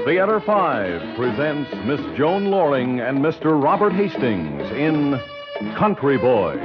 Theater 5 presents Miss Joan Loring and Mr. Robert Hastings in Country Boy.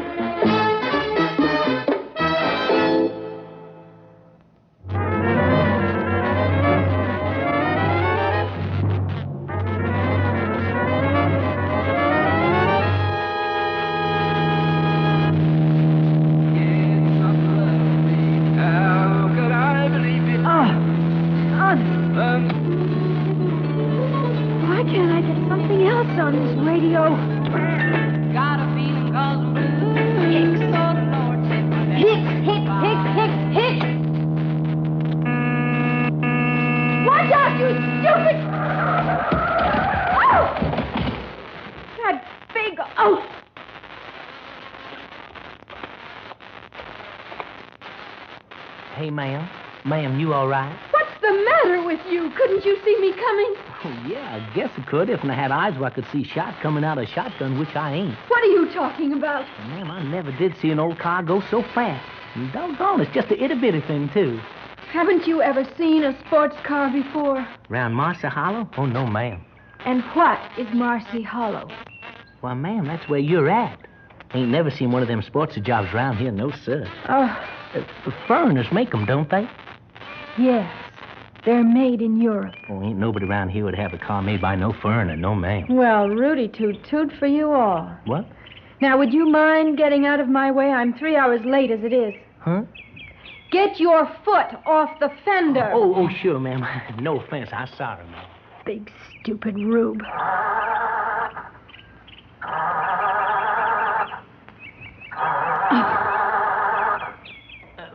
Hey, ma'am. Ma'am, you all right? What's the matter with you? Couldn't you see me coming? Oh, yeah, I guess I could. If I had eyes where I could see shot coming out of a shotgun, which I ain't. What are you talking about? Well, ma'am, I never did see an old car go so fast. And doggone, it's just a itty-bitty thing, too. Haven't you ever seen a sports car before? Round Marcy Hollow? Oh, no, ma'am. And what is Marcy Hollow? Why, ma'am, that's where you're at. Ain't never seen one of them sports jobs around here, no, sir. Oh. Foreigners make them, don't they? Yes. They're made in Europe. Oh, ain't nobody around here would have a car made by no foreigner, no, ma'am. Well, Rudy toot for you all. What? Now, would you mind getting out of my way? I'm 3 hours late as it is. Huh? Get your foot off the fender. Oh, sure, ma'am. No offense. I'm sorry, ma'am. Big, stupid rube.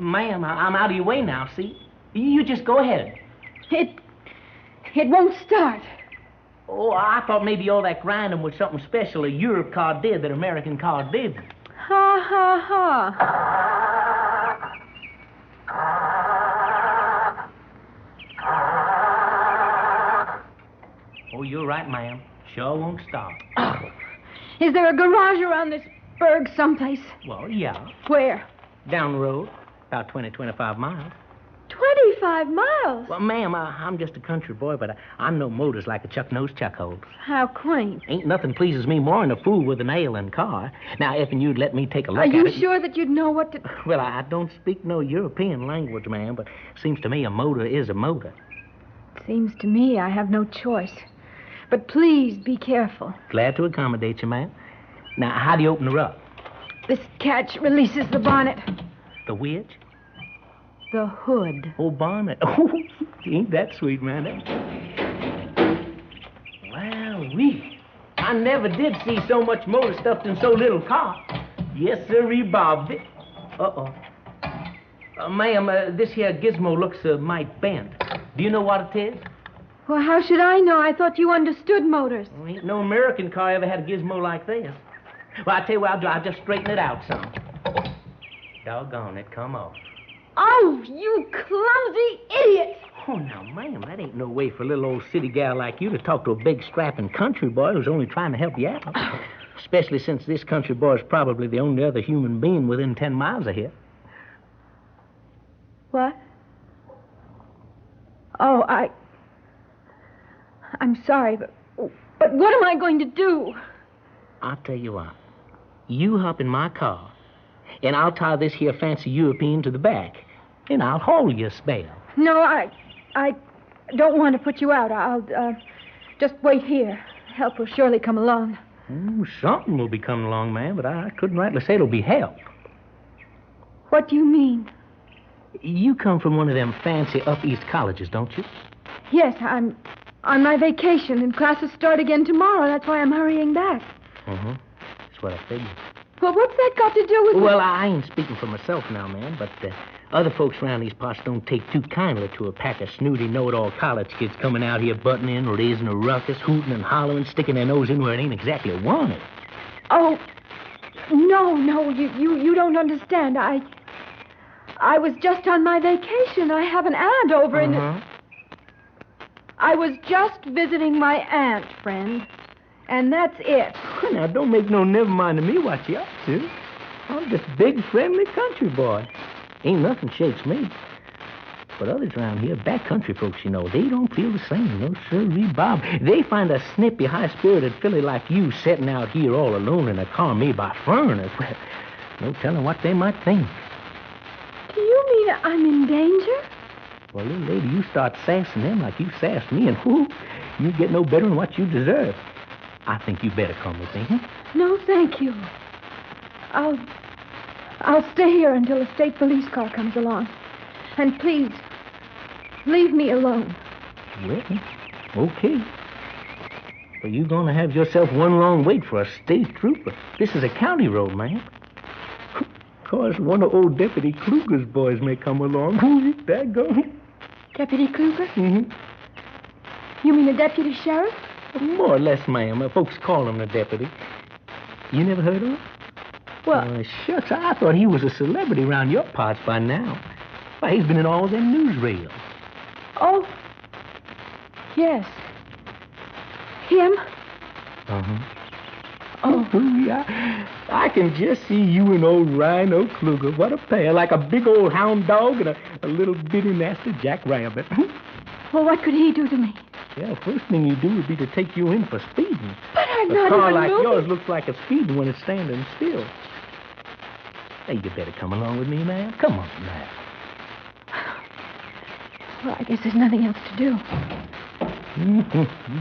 Ma'am, I'm out of your way now, see? You just go ahead. It won't start. Oh, I thought maybe all that grinding was something special a Europe car did that American car didn't. Ha, ha, ha. Oh, you're right, ma'am. Sure won't stop. Oh. Is there a garage around this burg someplace? Well, yeah. Where? Down the road. About 25 miles. 25 miles? Well, ma'am, I'm just a country boy, but I know motors like a chuck-nosed chuck holds. How quaint. Ain't nothing pleases me more than a fool with a nail in a car. Now, if you'd let me take a look at it... Are you sure that you'd know what to... Well, I don't speak no European language, ma'am, but seems to me a motor is a motor. Seems to me I have no choice. But please be careful. Glad to accommodate you, ma'am. Now, how do you open her up? This catch releases the bonnet. The which? The hood. Oh, bonnet. Oh, ain't that sweet, man? Well, I never did see so much motor stuffed in so little car. Yes, sirree, Bob. Uh-oh. Ma'am, this here gizmo looks might bent. Do you know what it is? Well, how should I know? I thought you understood motors. Well, ain't no American car ever had a gizmo like this. Well, I tell you what, I'll just straighten it out some. Doggone it, come off. Oh, you clumsy idiot! Oh, now, ma'am, that ain't no way for a little old city gal like you to talk to a big, strapping country boy who's only trying to help you out. Especially since this country boy is probably the only other human being within 10 miles of here. What? Oh, I'm sorry, but what am I going to do? I'll tell you what. You hop in my car, and I'll tie this here fancy European to the back, and I'll haul you a spell. No, I don't want to put you out. I'll just wait here. Help will surely come along. Something will be coming along, ma'am, but I couldn't rightly say it'll be help. What do you mean? You come from one of them fancy up east colleges, don't you? Yes, I'm on my vacation, and classes start again tomorrow. That's why I'm hurrying back. Mm-hmm. That's what I figured. Well, what's that got to do with... Well, I ain't speaking for myself now, ma'am, but other folks around these parts don't take too kindly to a pack of snooty, know-it-all college kids coming out here butting in, raising a ruckus, hooting and hollering, sticking their nose in where it ain't exactly wanted. Oh, no, you don't understand. I was just on my vacation. I have an aunt over in the... I was just visiting my aunt, friend. And that's it. Well, now, don't make no never mind to me what you up to. I'm just a big, friendly country boy. Ain't nothing shakes me. But others around here, backcountry folks, you know, they don't feel the same. No, sirree, Bob. They find a snippy, high-spirited filly like you sitting out here all alone in a car made by foreigners. Well, no telling what they might think. Do you mean I'm in danger? Well, little lady, you start sassing them like you sassed me, and whoo, you get no better than what you deserve. I think you better come with me, huh? No, thank you. I'll stay here until a state police car comes along. And please, leave me alone. Well, okay. But you're going to have yourself one long wait for a state trooper. This is a county road, man. Of course, one of old Deputy Kluger's boys may come along. Who's that going? Deputy Kluger? Mm-hmm. You mean the deputy sheriff? More or less, ma'am. Folks call him the deputy. You never heard of him? Well, Shucks, I thought he was a celebrity around your parts by now. Why, he's been in all them newsreels. oh, yes. Him? Uh-huh. Oh, Yeah. I can just see you and old Rhino Kluger. What a pair. Like a big old hound dog and a little bitty nasty jackrabbit. well, what could he do to me? Yeah, first thing you do would be to take you in for speeding. But I'm A not car even like moving. yours looks like it's speeding when it's standing still. Hey, you better come along with me, man. Come on now. Well, I guess there's nothing else to do. You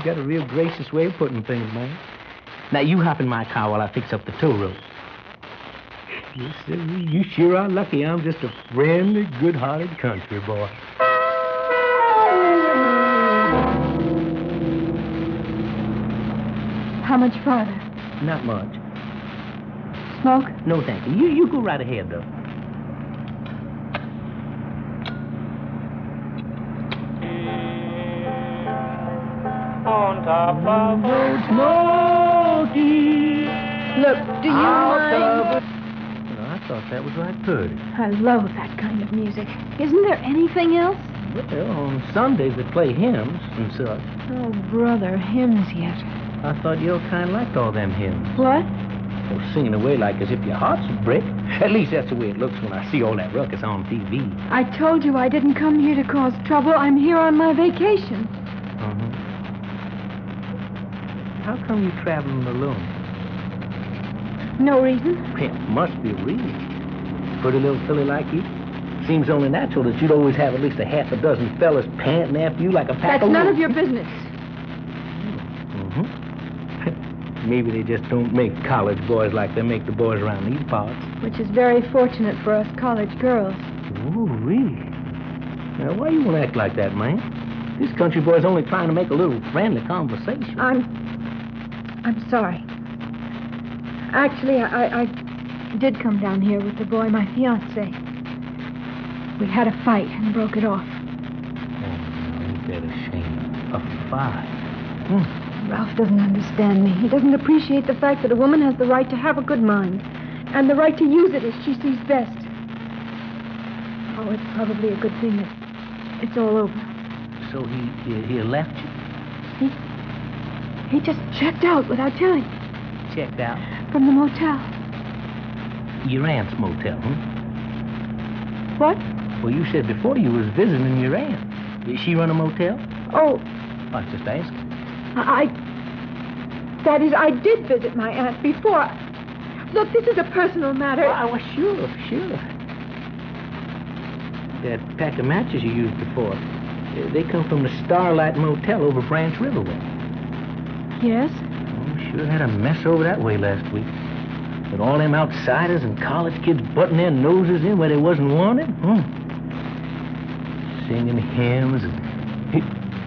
got a real gracious way of putting things, man. Now, you hop in my car while I fix up the tow rope. Yes, sir. You sure are lucky. I'm just a friendly, good-hearted country boy. How much farther? Not much. Smoke? No, thank you. You go right ahead, though. On top of Old Smoky. Look, do you Out mind? I thought that was right pretty. I love that kind of music. Isn't there anything else? Well, on Sundays they play hymns and such. Oh, brother, hymns yet. I thought you kind of liked all them hymns. What? Well, singing away like as if your heart's a brick. At least that's the way it looks when I see all that ruckus on TV. I told you I didn't come here to cause trouble. I'm here on my vacation. Uh-huh. How come you traveling alone? No reason. Well, must be a reason. Pretty little filly like you. Seems only natural that you'd always have at least a half a dozen fellas panting after you like a pack That's of none of wolves. your business. Mm-hmm. Maybe they just don't make college boys like they make the boys around these parts. Which is very fortunate for us college girls. Ooh-wee. Now, why you want to act like that, man? This country boy's only trying to make a little friendly conversation. I'm sorry. Actually, I did come down here with the boy, my fiancé. We had a fight and broke it off. Oh, ain't that a shame? A fight? Ralph doesn't understand me. He doesn't appreciate the fact that a woman has the right to have a good mind and the right to use it as she sees best. Oh, it's probably a good thing that it's all over. So he left you? He just checked out without telling. Checked out? From the motel. Your aunt's motel, huh? What? Well, you said before you was visiting your aunt. Did she run a motel? Oh, I was just asking. That is, I did visit my aunt before. Look, this is a personal matter. Well, sure. That pack of matches you used before, they come from the Starlight Motel over Branch Riverway. Yes? Oh, sure had a mess over that way last week. With all them outsiders and college kids butting their noses in where they wasn't wanted. Singing hymns and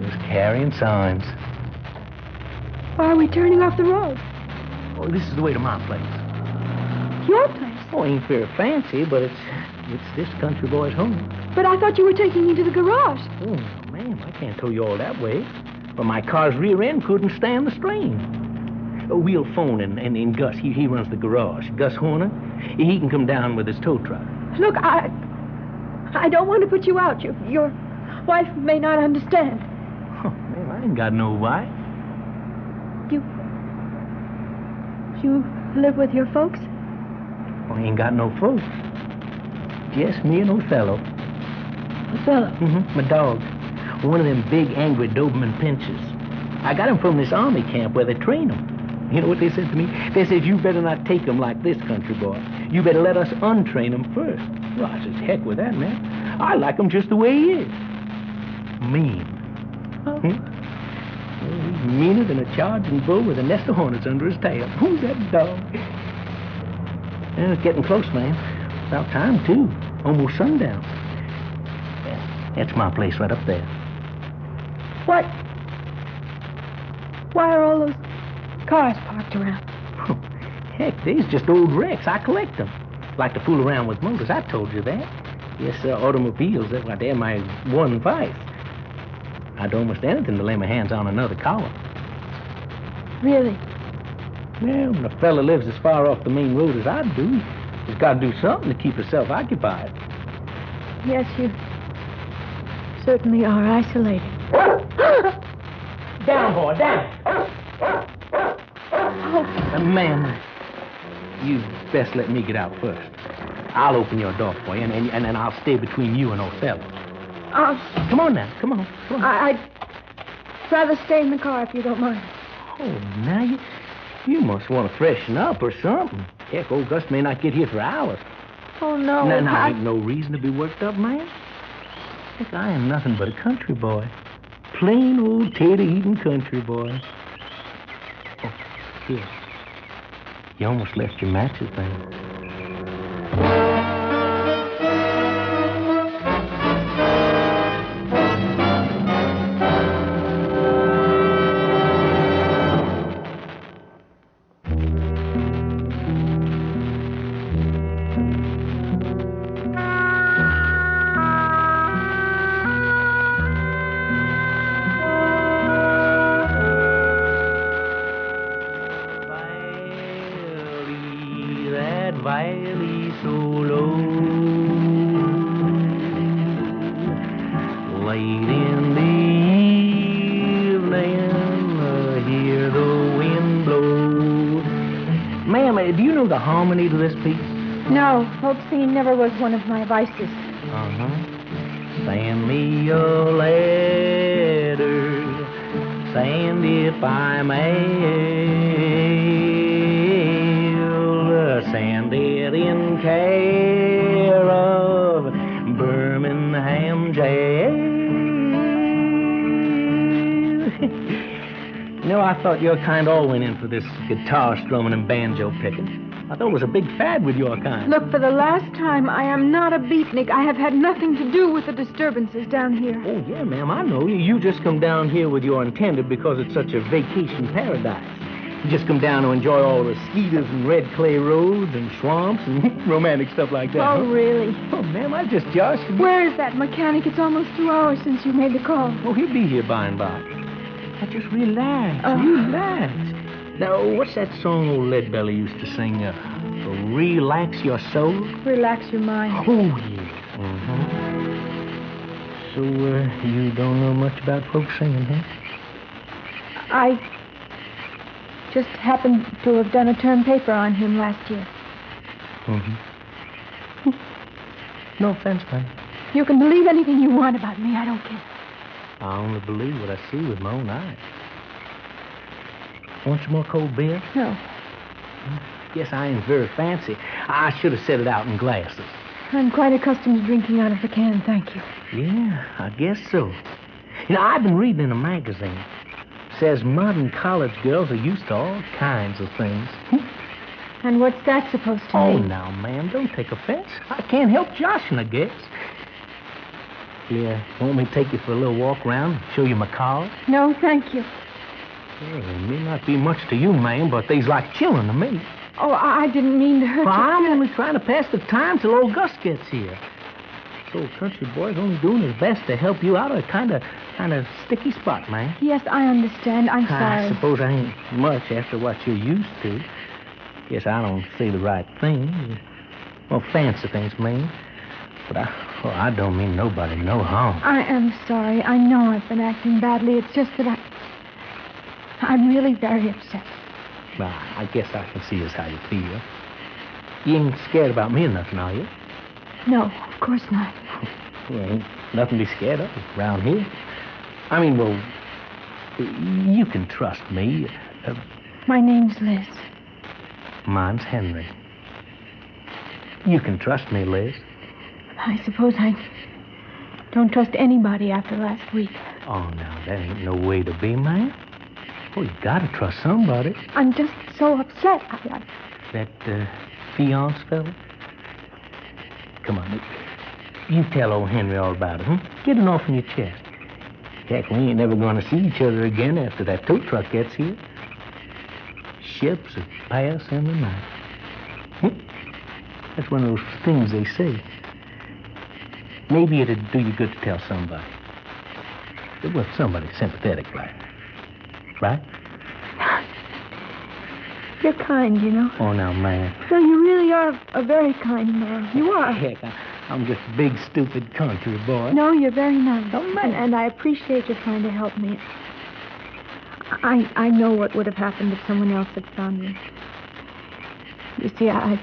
just carrying signs. Why are we turning off the road? Oh, this is the way to my place. Your place? Oh, ain't very fancy, but it's this country boy's home. But I thought you were taking me to the garage. Oh, ma'am, I can't tow you all that way. But my car's rear end couldn't stand the strain. We'll phone in Gus. He runs the garage. Gus Horner. He can come down with his tow truck. Look, I don't want to put you out. Your wife may not understand. Oh, man, I ain't got no wife. You live with your folks? I ain't got no folks. Just me and Othello. A fella? Mm-hmm. My dog. One of them big, angry Doberman pinchers. I got him from this army camp where they train him. You know what they said to me? They said, you better not take him like this, country boy. You better let us untrain him first. Well, I said, heck with that, man. I like him just the way he is. Mean. Well, he's meaner than a charging bull with a nest of hornets under his tail. Who's that dog? It's getting close, man. About time, too. Almost sundown. Yeah, that's my place right up there. What? Why are all those cars parked around? Heck, these just old wrecks. I collect them. Like to fool around with motors. I told you that. Yes, automobiles, they're my one vice. I'd do almost anything to lay my hands on another car. Really? Well, when a fella lives as far off the main road as I do, he's got to do something to keep himself occupied. Yes, you certainly are isolated. Down, boy, down. Oh. Man, you best let me get out first. I'll open your door for you, and then I'll stay between you and old fella. Come on now, come on. I'd rather stay in the car if you don't mind. Oh, now you must want to freshen up or something. Heck, old Gus may not get here for hours. Oh, no. Now, ain't no reason to be worked up, man. Heck, I am nothing but a country boy. Plain old tater-eating country boy. Oh, here. You almost left your matches, man. The harmony to this piece? No, folk singing never was one of my vices. Send me a letter, send if I mail, send it in care of Birmingham jail. You know, I thought your kind all went in for this guitar strumming and banjo picking. I thought it was a big fad with your kind. Look, for the last time, I am not a beatnik. I have had nothing to do with the disturbances down here. Oh, yeah, ma'am, I know. You just come down here with your intended because it's such a vacation paradise. You just come down to enjoy all the skeeters and red clay roads and swamps and romantic stuff like that. Oh, really? Oh, ma'am, I just joshed you. Where is that mechanic? It's almost 2 hours since you made the call. Oh, he'll be here by and by. Now, just relax. Relax. Now, what's that song old Ed Begley used to sing? Relax your soul? Relax your mind. Oh, yeah. So, you don't know much about folk singing, huh? I just happened to have done a term paper on him last year. No offense, man. You can believe anything you want about me. I don't care. I only believe what I see with my own eyes. Want some more cold beer? No. Yes, I ain't very fancy. I should have set it out in glasses. I'm quite accustomed to drinking out of the can, thank you. Yeah, I guess so. You know, I've been reading in a magazine. It says modern college girls are used to all kinds of things. And what's that supposed to Oh, mean? now, ma'am, don't take offense. I can't help joshing, I guess. Yeah, want me to take you for a little walk around, show you my car? No, thank you. Well, it may not be much to you, ma'am, but they's like children to me. Oh, I didn't mean to hurt Well, you. I'm only trying to pass the time till old Gus gets here. This old country boy's only doing his best to help you out of a kind of sticky spot, man. Yes, I understand. I'm sorry. I suppose I ain't much after what you're used to. Guess I don't say the right things. Well, fancy things, man. But I don't mean nobody no harm. I am sorry. I know I've been acting badly. It's just that I'm really very upset. Well, I guess I can see as how you feel. You ain't scared about me or nothing, are you? No, of course not. Well, ain't nothing to be scared of around here. I mean, well, you can trust me. My name's Liz. Mine's Henry. You can trust me, Liz. I suppose I don't trust anybody after last week. Oh, now, that ain't no way to be, man. Well, you gotta trust somebody. I'm just so upset. That, fiance fella? Come on, you tell old Henry all about it, huh? Get it off in your chest. Heck, we ain't never gonna see each other again after that tow truck gets here. Ships will pass in the night. That's one of those things they say. Maybe it'd do you good to tell somebody. It was somebody sympathetic like. Right? You're kind, you know. Oh, now, man. No, you really are a very kind man. You are. Heck, I'm just a big, stupid country boy. No, you're very nice. Oh, man. And I appreciate you trying to help me. I know what would have happened if someone else had found me. You see, I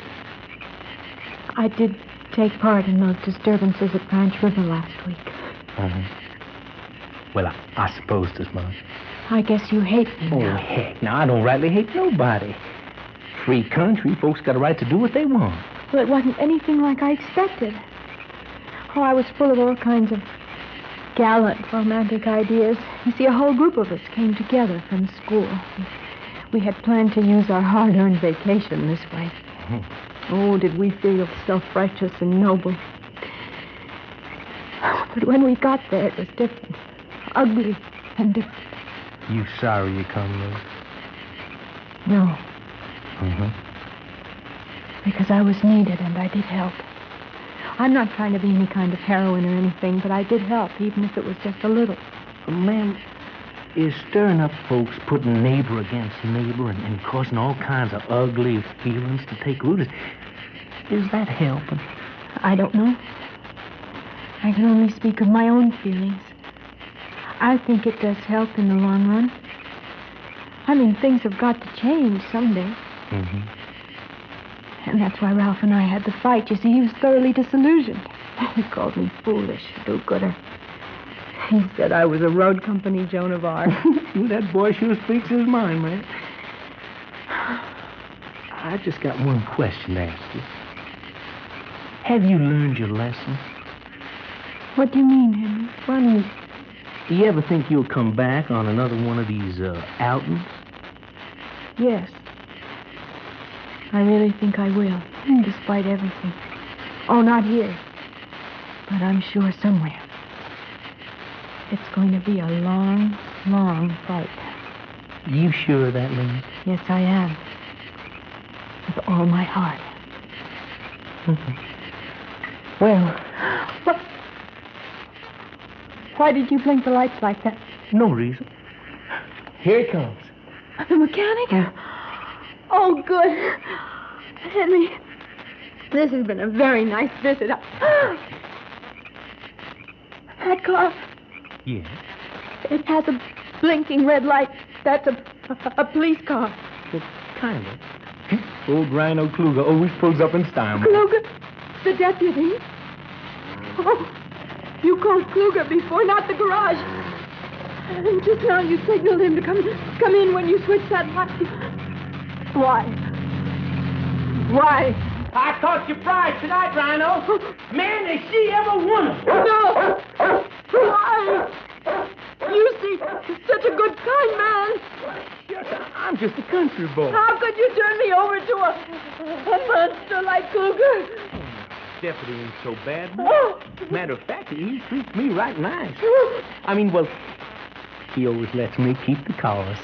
did take part in those disturbances at Branch River last week. Uh-huh. Well, I supposed as much. I guess you hate me now. Oh, heck, now, I don't rightly hate nobody. Free country, folks got a right to do what they want. Well, it wasn't anything like I expected. Oh, I was full of all kinds of gallant, romantic ideas. You see, a whole group of us came together from school. We had planned to use our hard-earned vacation this way. Oh, did we feel self-righteous and noble. But when we got there, it was different. Ugly and different. You sorry you come, Liz? No. Mm-hmm. Because I was needed and I did help. I'm not trying to be any kind of heroine or anything, but I did help, even if it was just a little. Ma'am, is stirring up folks, putting neighbor against neighbor and causing all kinds of ugly feelings to take root, is that helping? I don't know. I can only speak of my own feelings. I think it does help in the long run. I mean, things have got to change someday. Mm-hmm. And that's why Ralph and I had the fight. You see, he was thoroughly disillusioned. He called me foolish, do-gooder. He said I was a road company Joan of Arc. That boy sure speaks his mind, man. I just got one question to ask you. Have you learned your lesson? What do you mean, Henry? Well, do you ever think you'll come back on another one of these outings? Yes. I really think I will, despite everything. Oh, not here. But I'm sure somewhere. It's going to be a long, long fight. You sure of that, Lynn? Yes, I am. With all my heart. Well... Why did you blink the lights like that? No reason. Here it comes. The mechanic? Oh, good. Henry, this has been a very nice visit. That car. Yes? It has a blinking red light. That's a police car. Well, kind of. Old Rhino Kluger always pulls up in style. Kluger? The deputy? Oh, you called Kluger before, not the garage. And just now you signaled him to come in when you switched that light. Why? Why? I caught your prize tonight, Rhino. Man, has she ever won it? No! Why? You see, such a good, kind man. I'm just a country boy. How could you turn me over to a monster like Kluger? Deputy ain't so bad, man. Matter of fact, he treats me right nice. I mean, well, he always lets me keep the cars.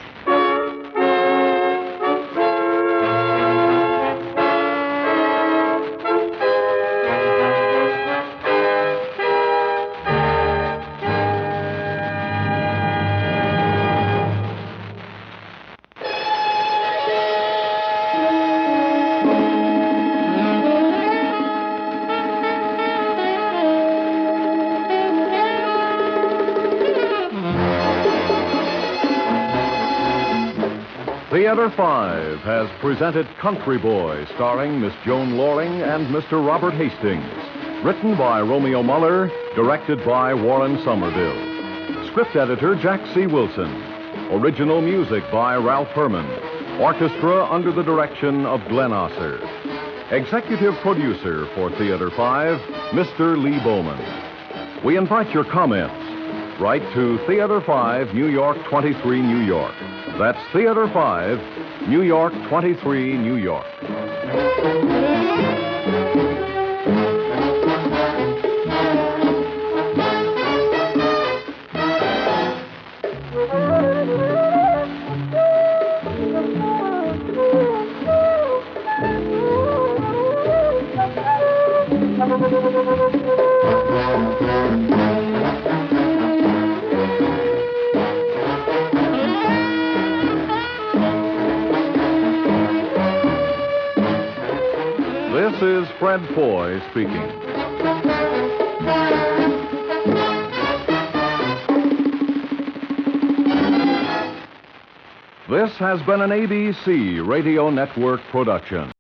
Theater 5 has presented Country Boy, starring Miss Joan Loring and Mr. Robert Hastings. Written by Romeo Muller, directed by Warren Somerville. Script editor Jack C. Wilson. Original music by Ralph Herman. Orchestra under the direction of Glenn Osser. Executive producer for Theater 5, Mr. Lee Bowman. We invite your comments. Write to Theater 5, New York 23, New York. That's Theater 5, New York 23, New York. This is Fred Foy speaking. This has been an ABC Radio Network production.